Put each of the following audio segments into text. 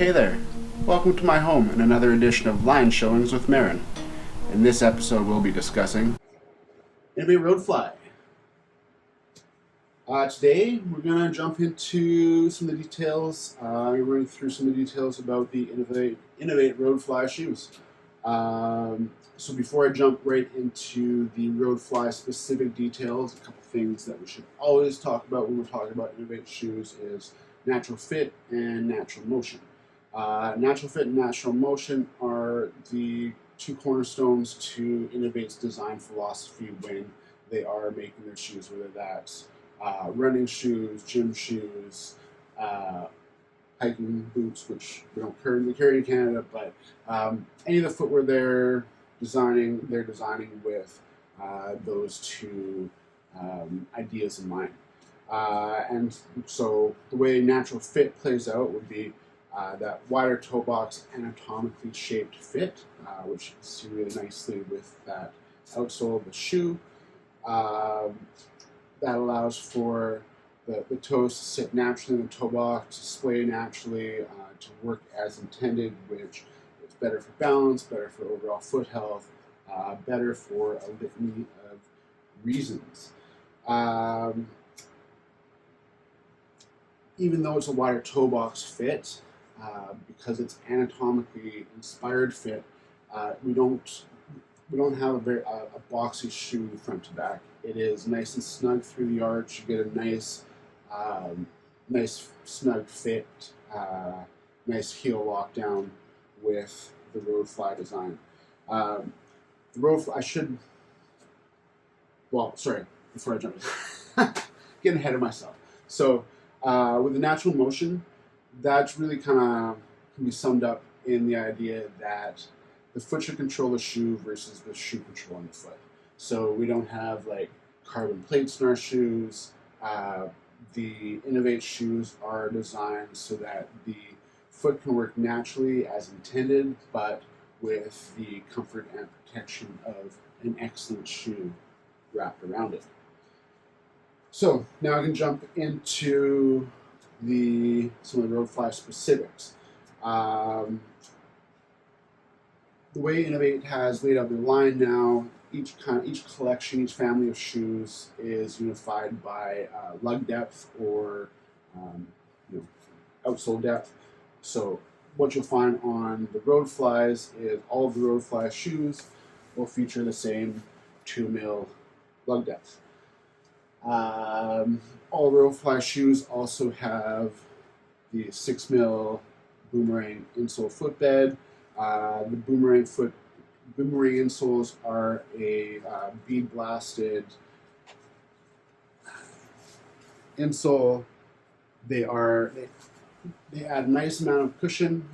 Hey there. Welcome to my home and another edition of Line Showings with Marin. In this episode, we'll be discussing Inov8 RoadFly. Today, we're going to jump into some of the details. We're running through some of the details about the Inov8 RoadFly shoes. So before I jump right into the RoadFly specific details, a couple things that we should always talk about when we're talking about Inov8 shoes is natural fit and natural motion. Natural fit and natural motion are the two cornerstones to Inov8's design philosophy when they are making their shoes, whether that's running shoes, gym shoes, hiking boots, which we don't currently carry in Canada, but any of the footwear they're designing with those two ideas in mind. And so the way natural fit plays out would be that wider toe box anatomically shaped fit, which you can see really nicely with that outsole of the shoe. That allows for the toes to sit naturally in the toe box, to splay naturally, to work as intended, which is better for balance, better for overall foot health, better for a litany of reasons. Even though it's a wider toe box fit, because it's anatomically inspired fit, we don't have a boxy shoe front to back. It is nice and snug through the arch. You get a nice snug fit, nice heel lockdown with the RoadFly design. The RoadFly, before I jump in, getting ahead of myself. So with the natural motion, that's really kind of can be summed up in the idea that the foot should control the shoe versus the shoe controlling the foot. So we don't have like carbon plates in our shoes. The Inov8 shoes are designed so that the foot can work naturally as intended, but with the comfort and protection of an excellent shoe wrapped around it. So now I can jump into some of the RoadFly specifics. The way Inov8 has laid out their line now, each collection, each family of shoes is unified by lug depth or outsole depth. So what you'll find on the RoadFlies is all of the RoadFly shoes will feature the same 2 mil lug depth. All RoadFly shoes also have the 6 mil boomerang insole footbed. The boomerang insoles are a bead blasted insole. They add a nice amount of cushion.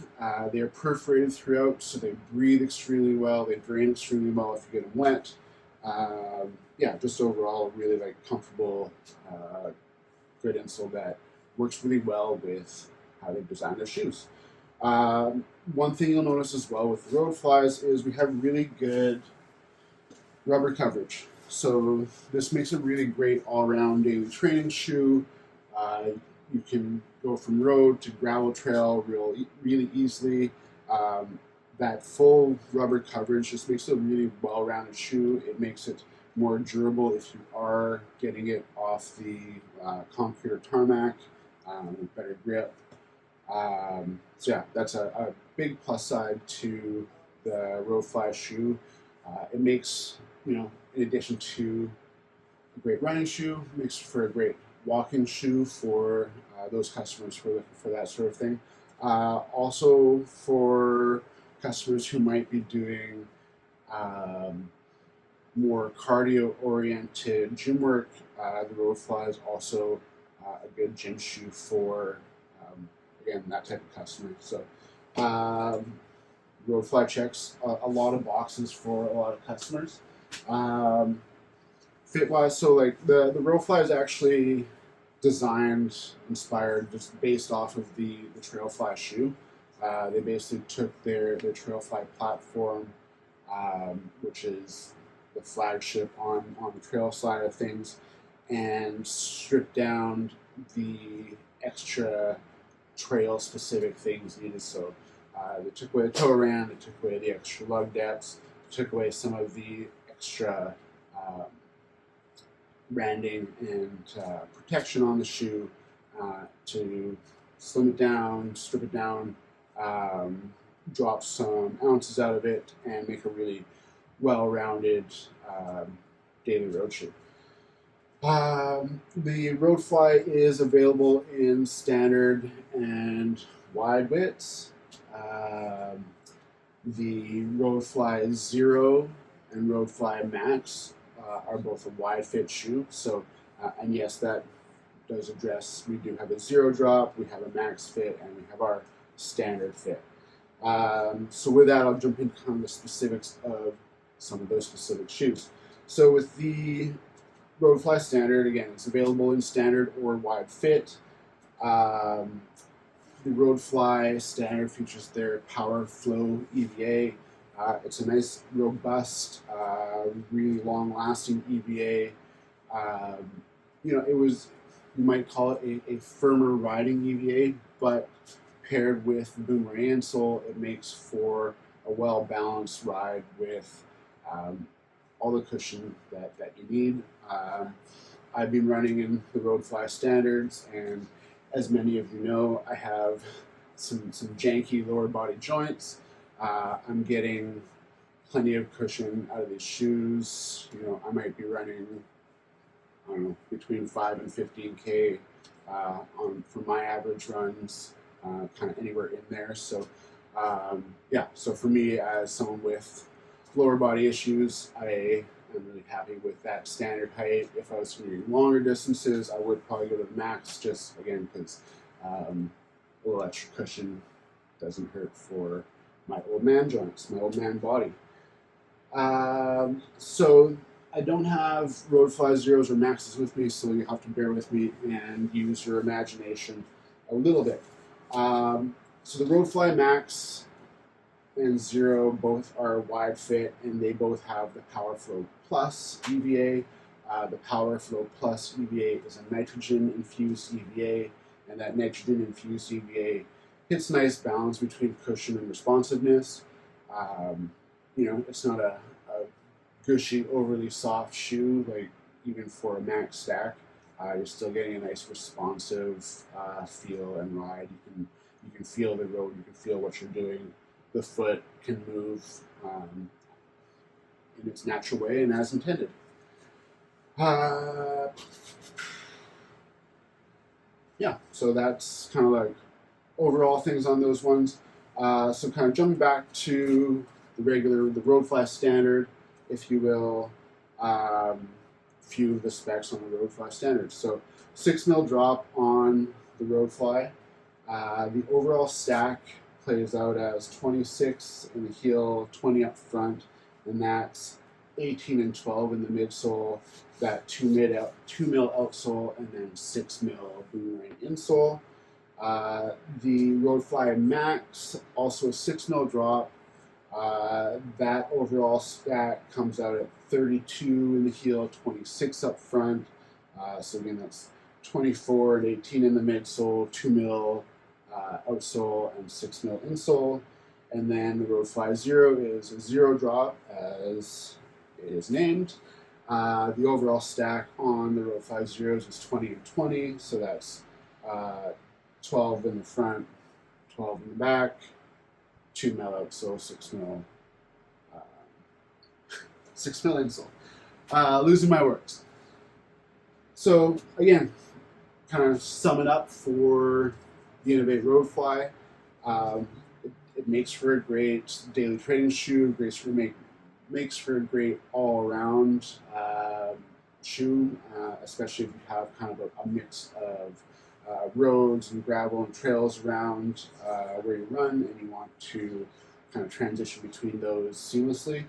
They are perforated throughout, so they breathe extremely well. They drain extremely well if you get them wet. Just overall really comfortable, good insole that works really well with how they design their shoes. One thing you'll notice as well with the RoadFlies is we have really good rubber coverage. So this makes a really great all-around daily training shoe. You can go from road to gravel trail really easily. That full rubber coverage just makes it a really well-rounded shoe. It makes it more durable if you are getting it off the concrete or tarmac with better grip. That's a big plus side to the RoadFly shoe. It makes, in addition to a great running shoe, makes for a great walking shoe for those customers who are looking for that sort of thing. Also for customers who might be doing more cardio-oriented gym work, the RoadFly is also a good gym shoe for again, that type of customer. So RoadFly checks a lot of boxes for a lot of customers. Fit-wise, so the RoadFly is actually inspired just based off of the TrailFly shoe. They basically took their TrailFly platform, which is the flagship on the trail side of things, and stripped down the extra trail specific things needed. So they took away the toe ram, they took away the extra lug depths, took away some of the extra branding and protection on the shoe to slim it down, strip it down, drop some ounces out of it, and make a really well-rounded daily road shoe. The RoadFly is available in standard and wide widths. The RoadFly Zero and RoadFly Max are both a wide fit shoe. So, and yes, that does address, we do have a zero drop, we have a max fit, and we have our standard fit. So with that, I'll jump into kind of the specifics of some of those specific shoes. So with the RoadFly Standard, again, it's available in standard or wide fit. The RoadFly Standard features their Power Flow EVA. It's a nice, robust, really long-lasting EVA. You might call it a firmer riding EVA, but paired with the boomerang insole, it makes for a well-balanced ride with all the cushion that you need. I've been running in the RoadFly Standards, and as many of you know, I have some janky lower body joints. I'm getting plenty of cushion out of these shoes. I might be running, I don't know, between 5 and 15K for my average runs, kind of anywhere in there. So so for me, as someone with lower body issues, I am really happy with that standard height. If I was doing longer distances, I would probably go to the max, just again because a little extra cushion doesn't hurt for my old man joints, my old man body. So I don't have RoadFly Zeros or Maxes with me, so you have to bear with me and use your imagination a little bit. So the RoadFly Max and Zero both are wide fit, and they both have the Power Flow Plus EVA. The Power Flow Plus EVA is a nitrogen-infused EVA, and that nitrogen-infused EVA hits a nice balance between cushion and responsiveness. It's not a gushy, overly soft shoe, like even for a max stack. You're still getting a nice responsive feel and ride. You can feel the road, you can feel what you're doing. The foot can move in its natural way and as intended. So that's kind of like overall things on those ones. So kind of jumping back to the RoadFly Standard, if you will, few of the specs on the RoadFly Standard. So 6 mil drop on the RoadFly. The overall stack plays out as 26 in the heel, 20 up front, and that's 18 and 12 in the midsole, that 2 mil outsole, and then 6 mil boomerang insole. The RoadFly Max, also a 6 mil drop. That overall stack comes out at 32 in the heel, 26 up front. So again, that's 24 and 18 in the midsole, 2 mil outsole, and 6 mil insole. And then the RoadFly Zero is a zero drop, as it is named. The overall stack on the RoadFly Zeros is 20 and 20, so that's 12 in the front, 12 in the back, 2 mil outsole, 6 mil insole. Losing my words. So again, kind of sum it up for the Inov8 RoadFly. It makes for a great daily training shoe. Makes for a great all-around shoe, especially if you have kind of a mix of roads and gravel and trails around where you run, and you want to kind of transition between those seamlessly.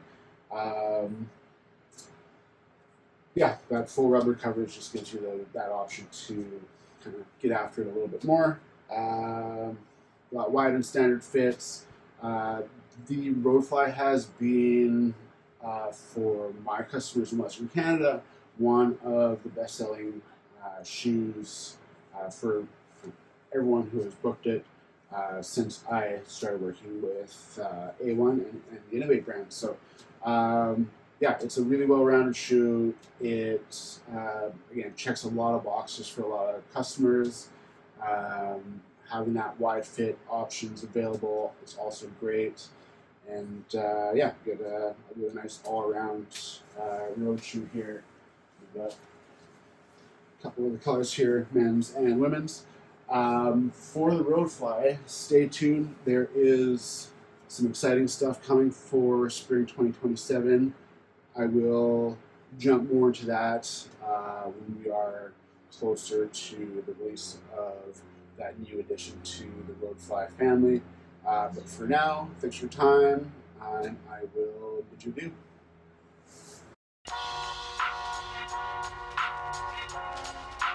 That full rubber coverage just gives you that option to kind of get after it a little bit more. Wide and standard fits. The RoadFly has been, for my customers in Western Canada, one of the best-selling shoes for everyone who has booked it since I started working with A1 and the Inov8 brand. So yeah, it's a really well-rounded shoe. It again checks a lot of boxes for a lot of customers. Having that wide fit options available is also great. And yeah, get a really nice all-around road shoe here. We've got a couple of the colors here, men's and women's. For the RoadFly, stay tuned. There is some exciting stuff coming for spring 2027. I will jump more into that when we are closer to the release of that new addition to the RoadFly family. But for now, thanks for your time, and I will bid you adieu.